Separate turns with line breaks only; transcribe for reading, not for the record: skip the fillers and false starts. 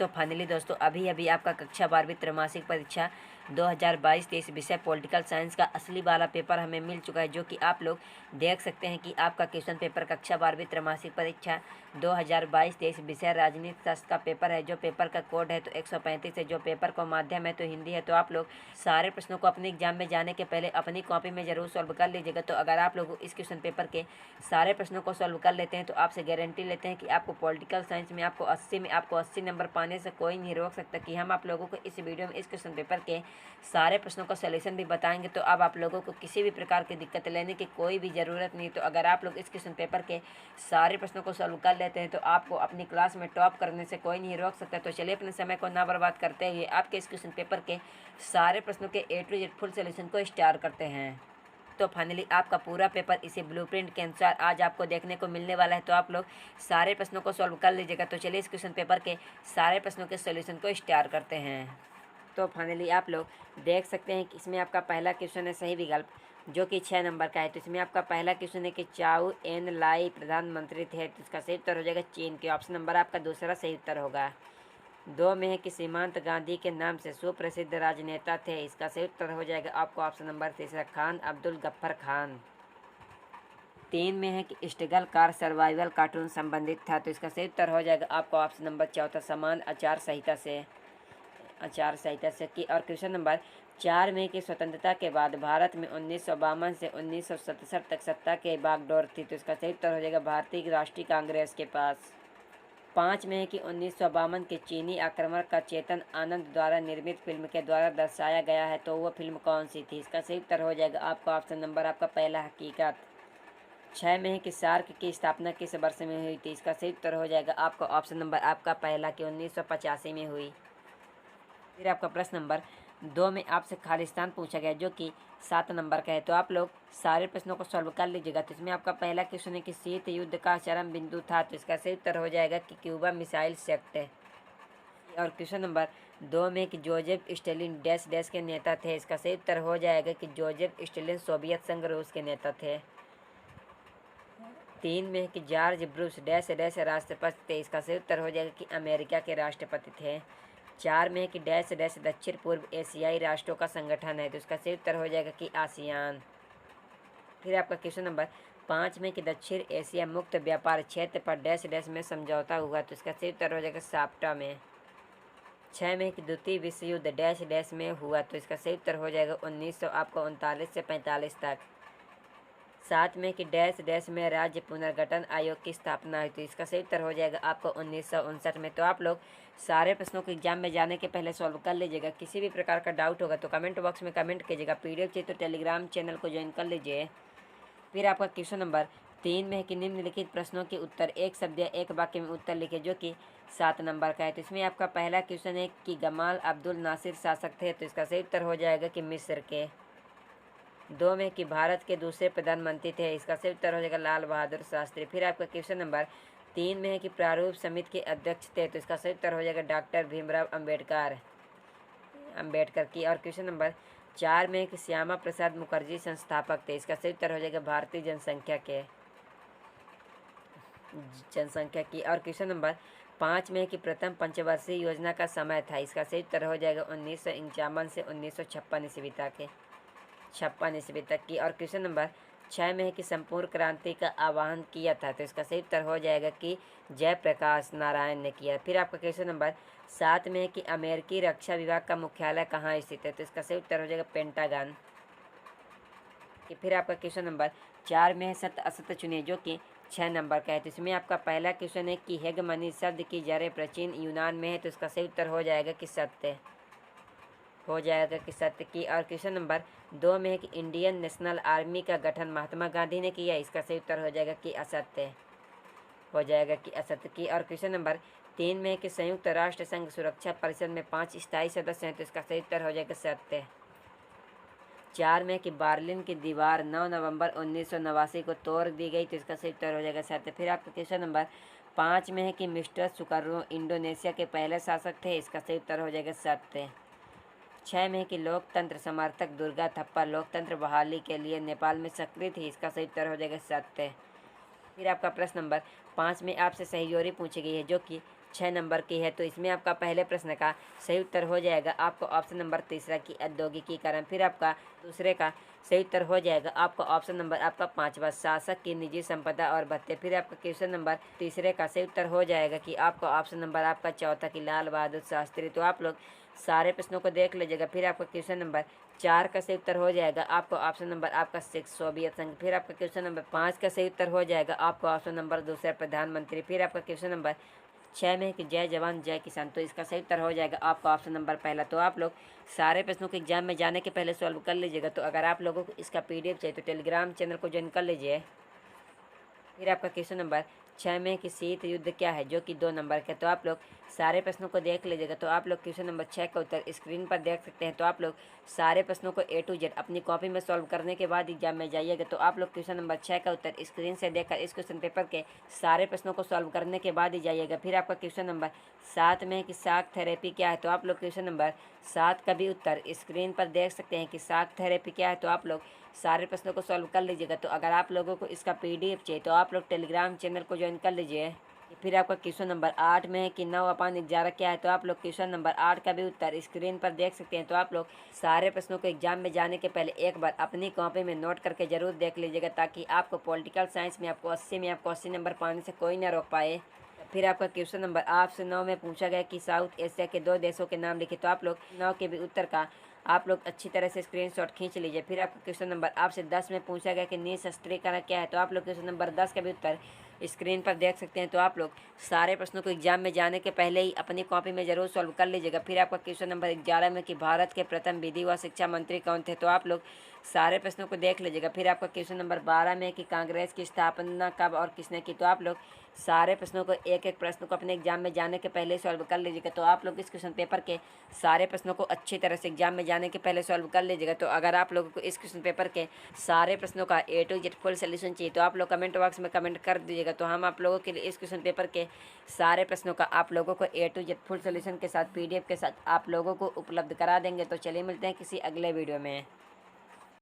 तो फाइनली दोस्तों अभी अभी आपका कक्षा 12वीं त्रैमासिक परीक्षा 2022-23 विषय पॉलिटिकल साइंस का असली वाला पेपर हमें मिल चुका है, जो कि आप लोग देख सकते हैं कि आपका क्वेश्चन पेपर कक्षा 12वीं त्रैमासिक परीक्षा 2022-23 विषय राजनीति शास्त्र का पेपर है। जो पेपर का कोड है तो 135 है, जो पेपर का माध्यम है तो हिंदी है। तो आप लोग सारे प्रश्नों को अपने एग्जाम में जाने के पहले अपनी कॉपी में जरूर सॉल्व कर लीजिएगा। तो अगर आप लोग इस क्वेश्चन पेपर के सारे प्रश्नों को सॉल्व कर लेते हैं तो आपसे गारंटी लेते हैं कि आपको पॉलिटिकल साइंस में आपको 80 नंबर पाने से कोई नहीं रोक सकता। कि हम आप लोगों को इस वीडियो में इस क्वेश्चन पेपर के सारे प्रश्नों का सॉल्यूशन भी बताएंगे, तो अब आप लोगों को किसी भी प्रकार की दिक्कत लेने की कोई भी ज़रूरत नहीं। तो अगर आप लोग इस क्वेश्चन पेपर के सारे प्रश्नों को सॉल्व कर लेते हैं तो आपको अपनी क्लास में टॉप करने से कोई नहीं रोक सकता। तो चलिए अपने समय को ना बर्बाद करते हुए आपके इस क्वेश्चन पेपर के सारे प्रश्नों के A to Z full solution को स्टार्ट करते हैं। तो फाइनली आपका पूरा पेपर इसी ब्लूप्रिंट के अनुसार आज आपको देखने को मिलने वाला है। तो आप लोग सारे प्रश्नों को सॉल्व कर लीजिएगा। तो चलिए इस क्वेश्चन पेपर के सारे प्रश्नों के सॉल्यूशन को स्टार्ट करते हैं। तो फाइनली आप लोग देख सकते हैं कि इसमें आपका पहला क्वेश्चन है सही विकल्प, जो कि 6 नंबर का है। तो इसमें आपका पहला क्वेश्चन है कि चाउ एन लाई प्रधानमंत्री थे, तो इसका सही उत्तर हो जाएगा चीन के। ऑप्शन नंबर आपका दूसरा सही उत्तर होगा। 2 में है कि सीमांत गांधी के नाम से सुप्रसिद्ध राजनेता थे, इसका सही उत्तर हो जाएगा आपको ऑप्शन नंबर तीसरा खान अब्दुल गफ्फर खान। 3 में है कि स्ट्रगल कार सर्वाइवल कार्टून संबंधित था, तो इसका सही उत्तर हो जाएगा आपको ऑप्शन नंबर चौथा समान आचार संहिता से की। और क्वेश्चन नंबर 4 में कि स्वतंत्रता के बाद भारत में 1952 से 1967 तक सत्ता के बागडोर थी, तो इसका सही उत्तर हो जाएगा भारतीय राष्ट्रीय कांग्रेस के पास। 5 में है कि 1952 के चीनी आक्रमण का चेतन आनंद द्वारा निर्मित फिल्म के द्वारा दर्शाया गया है, तो वह फिल्म कौन सी थी? इसका सही उत्तर हो जाएगा आपका ऑप्शन नंबर आपका पहला हकीकत। 6 में है कि सार्क की स्थापना किस वर्ष में हुई थी? इसका सही उत्तर हो जाएगा आपका ऑप्शन नंबर आपका पहला कि 1985 में हुई। फिर आपका प्रश्न नंबर 2 में आपसे खालिस्तान पूछा गया, जो कि 7 नंबर का है। तो आप लोग सारे प्रश्नों को सॉल्व कर लीजिएगा। तो इसमें आपका पहला क्वेश्चन है कि शीत युद्ध का चरम बिंदु था, तो इसका सही उत्तर हो जाएगा कि क्यूबा मिसाइल सेक्ट है। और क्वेश्चन नंबर 2 में कि जोसेफ स्टालिन डैश डैश के नेता थे, इसका सही उत्तर हो जाएगा कि जोसेफ स्टालिन सोवियत संघ रूस के नेता थे। 3 में कि जॉर्ज ब्रुश डैश डैश राष्ट्रपति थे, इसका सही उत्तर हो जाएगा कि अमेरिका के राष्ट्रपति थे। 4 में कि डैश डैश दक्षिण पूर्व एशियाई राष्ट्रों का संगठन है, तो इसका सही उत्तर हो जाएगा कि आसियान। फिर आपका क्वेश्चन नंबर 5 में कि दक्षिण एशिया मुक्त व्यापार क्षेत्र पर डैश डैश में समझौता हुआ, तो इसका सही उत्तर हो जाएगा साप्टा में। 6 में कि द्वितीय विश्व युद्ध डैश डैश में हुआ, तो इसका सही उत्तर हो जाएगा 1939 से 45 तक। 7 में कि डैश डैश में राज्य पुनर्गठन आयोग की स्थापना हुई, तो इसका सही उत्तर हो जाएगा आपको 1959 में। तो आप लोग सारे प्रश्नों को एग्जाम में जाने के पहले सॉल्व कर लीजिएगा। किसी भी प्रकार का डाउट होगा तो कमेंट बॉक्स में कमेंट कीजिएगा। PDF चाहिए तो टेलीग्राम चैनल को ज्वाइन कर लीजिए। फिर आपका क्वेश्चन नंबर 3 में है कि निम्नलिखित प्रश्नों के उत्तर एक शब्द या एक वाक्य में उत्तर लिखे, जो कि 7 नंबर का है। तो इसमें आपका पहला क्वेश्चन है कि गमाल अब्दुल नासिर शासक थे, तो इसका सही उत्तर हो जाएगा कि मिस्र के। 2 में कि भारत के दूसरे प्रधानमंत्री थे, इसका सही उत्तर हो जाएगा लाल बहादुर शास्त्री। फिर आपका क्वेश्चन नंबर 3 में है कि प्रारूप समिति के अध्यक्ष थे, तो इसका सही उत्तर हो जाएगा डॉक्टर भीमराव अम्बेडकर की। और क्वेश्चन नंबर 4 में है कि श्यामा प्रसाद मुखर्जी संस्थापक थे, इसका सही उत्तर हो जाएगा भारतीय जनसंख्या की। और क्वेश्चन नंबर 5 में है कि प्रथम पंचवर्षीय योजना का समय था, इसका सही उत्तर हो जाएगा 1951 से 1956 ईस्वी तक की। और क्वेश्चन नंबर 6 में है कि संपूर्ण क्रांति का आह्वान किया था, तो इसका सही उत्तर हो जाएगा कि जयप्रकाश नारायण ने किया। फिर आपका क्वेश्चन नंबर 7 में है कि अमेरिकी रक्षा विभाग का मुख्यालय कहाँ स्थित है, तो इसका सही उत्तर हो जाएगा पेंटागन। फिर आपका क्वेश्चन नंबर 4 में है सत्य असत्य चुनिए, जो कि 6 नंबर का है। तो इसमें आपका पहला क्वेश्चन है कि हेगमनी शब्द की जड़ें प्राचीन यूनान में है, तो इसका सही उत्तर हो जाएगा कि सत्य की। और क्वेश्चन नंबर 2 में है कि इंडियन नेशनल आर्मी का गठन महात्मा गांधी ने किया, इसका सही उत्तर हो जाएगा कि असत्य की। और क्वेश्चन नंबर 3 में है कि संयुक्त राष्ट्र संघ सुरक्षा परिषद में 5 स्थायी सदस्य हैं, तो इसका सही उत्तर हो जाएगा सत्य। 4 में कि बर्लिन की दीवार 9 नवंबर 1989 को तोड़ दी गई, तो इसका सही उत्तर हो जाएगा सत्य। फिर आपका क्वेश्चन नंबर 5 में है कि मिस्टर सुकर्नो इंडोनेशिया के पहले शासक थे, इसका सही उत्तर हो जाएगा सत्य। 6 में कि लोकतंत्र समर्थक दुर्गा थप्पा लोकतंत्र बहाली के लिए नेपाल में सक्रिय थी, इसका सही उत्तर हो जाएगा सत्य। फिर आपका प्रश्न नंबर 5 में आपसे सही जोड़ी पूछी गई है, जो कि 6 नंबर की है। तो इसमें आपका पहले प्रश्न का सही उत्तर हो जाएगा आपको ऑप्शन नंबर तीसरा की औद्योगिकीकरण। फिर आपका दूसरे का सही उत्तर हो जाएगा आपका ऑप्शन नंबर आपका 5वां शासक की निजी संपदा और भत्ते। फिर आपका क्वेश्चन नंबर तीसरे का सही उत्तर हो जाएगा कि आपका ऑप्शन नंबर आपका चौथा की लाल बहादुर शास्त्री। तो आप लोग सारे प्रश्नों को देख लीजिएगा। फिर आपका क्वेश्चन नंबर 4 का सही उत्तर हो जाएगा आपको ऑप्शन नंबर आपका 6 सोवियत संघ। फिर आपका क्वेश्चन नंबर 5 का सही उत्तर हो जाएगा आपको ऑप्शन नंबर दूसरा प्रधानमंत्री। फिर आपका क्वेश्चन नंबर 6 में है कि जय जवान जय किसान। तो इसका सही उत्तर हो जाएगा आपका ऑप्शन नंबर पहला। तो आप लोग सारे प्रश्नों के एग्जाम में जाने के पहले सॉल्व कर लीजिएगा। तो अगर आप लोगों को इसका PDF चाहिए तो टेलीग्राम चैनल को ज्वाइन कर लीजिए। फिर आपका क्वेश्चन नंबर 6 में कि शीत युद्ध क्या है, जो कि 2 नंबर का। तो आप लोग सारे प्रश्नों को देख लीजिएगा। तो आप लोग क्वेश्चन नंबर 6 का उत्तर स्क्रीन पर देख सकते हैं। तो आप लोग सारे प्रश्नों को A to Z अपनी कॉपी में सॉल्व करने के बाद एग्जाम में जाइएगा। तो आप लोग क्वेश्चन नंबर 6 का उत्तर स्क्रीन से देखकर इस क्वेश्चन पेपर के सारे प्रश्नों को सॉल्व करने के बाद ही जाइएगा। फिर आपका क्वेश्चन नंबर 7 में कि शाक थेरेपी क्या है। तो आप लोग क्वेश्चन नंबर 7 का भी उत्तर स्क्रीन पर देख सकते हैं कि शाक थेरेपी क्या है। तो आप लोग सारे प्रश्नों को सॉल्व कर लीजिएगा। तो अगर आप लोगों को इसका PDF चाहिए तो आप लोग टेलीग्राम चैनल को ज्वाइन कर लीजिए। फिर आपका क्वेश्चन नंबर 8 में है कि 9/11 क्या है। तो आप लोग क्वेश्चन नंबर 8 का भी उत्तर स्क्रीन पर देख सकते हैं। तो आप लोग सारे प्रश्नों को एग्जाम में जाने के पहले एक बार अपनी कॉपी में नोट करके जरूर देख लीजिएगा, ताकि आपको पॉलिटिकल साइंस में आपको 80 में आपको 80 नंबर पाने से कोई ना रोक पाए। फिर आपका क्वेश्चन नंबर 8 से 9 में पूछा गया कि साउथ एशिया के 2 देशों के नाम लिखे। तो आप लोग 9 के भी उत्तर का आप लोग अच्छी तरह से स्क्रीनशॉट खींच लीजिए। फिर आपका क्वेश्चन नंबर आपसे 10 में पूछा गया कि निशस्त्रीकरण क्या है। तो आप लोग क्वेश्चन नंबर 10 का भी उत्तर स्क्रीन पर देख सकते हैं। तो आप लोग सारे प्रश्नों को एग्जाम में जाने के पहले ही अपनी कॉपी में जरूर सॉल्व कर लीजिएगा। फिर आपका क्वेश्चन नंबर 11 में कि भारत के प्रथम विधि व शिक्षा मंत्री कौन थे। तो आप लोग सारे प्रश्नों को देख लीजिएगा। फिर आपका क्वेश्चन नंबर 12 में कि कांग्रेस की स्थापना कब और किसने की। तो आप लोग सारे प्रश्नों को एक एक प्रश्न को अपने एग्जाम में जाने के पहले सॉल्व कर लीजिएगा। तो आप लोग इस क्वेश्चन पेपर के सारे प्रश्नों को अच्छी तरह से एग्जाम में जाने के पहले सॉल्व कर लीजिएगा। तो अगर आप लोगों को इस क्वेश्चन पेपर के सारे प्रश्नों का A to Z full solution चाहिए तो आप लोग कमेंट बॉक्स में कमेंट कर दीजिएगा। तो हम आप लोगों के लिए इस क्वेश्चन पेपर के सारे प्रश्नों का आप लोगों को A to Z full solution के साथ PDF के साथ आप लोगों को उपलब्ध करा देंगे। तो चलिए मिलते हैं किसी अगले वीडियो में।